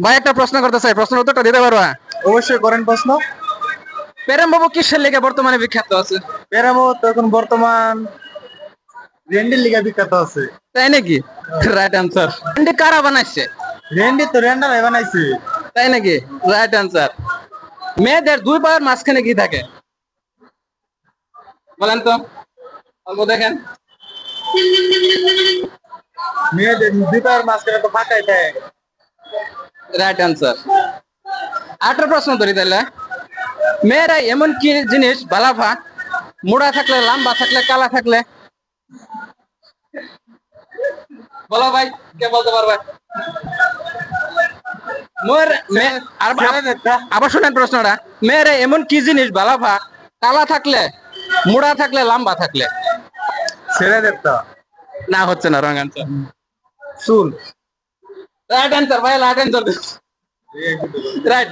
ভাই একটা প্রশ্ন করতে চাই, প্রশ্নের উত্তরটা দিতে পারবা? অবশ্যই করেন প্রশ্ন। প্রেম বাবু কিসের লেগে বর্তমানে বিখ্যাত আছে? পেরামো তো এখন বর্তমান রেন্ডির লিগা বিখ্যাত আছে। তাই নাকি? Right answer. কারা বানাইছে? রেন্ডি তো রেন্ডারাই বানাইছে। তাই নাকি? Right answer. মেয়েদের দুই পায়ের মাঝখানে কি থাকে বলেন তো, অল্প দেখেন। মেয়েদের দুটার মাঝখানে তো ফাঁকাই থাকে। Right answer. আরেকটা প্রশ্ন ধরি তাহলে, মেয়েরা এমন কি জিনিস বালাফা, মোড়া থাকলে, লম্বা থাকলে, কালা থাকলে? বলো ভাই, কে বলতে পারবে? আবার শুনেন প্রশ্নটা, মেয়েরা এমন কি জিনিস বালাফা, কালা থাকলে, মোড়া থাকলে, লম্বা থাকলে? ছেলেদের তো না, হচ্ছে না, রং আনসার। চুল। রাইট আনসার ভাই, রাইট আনসার। রাইট।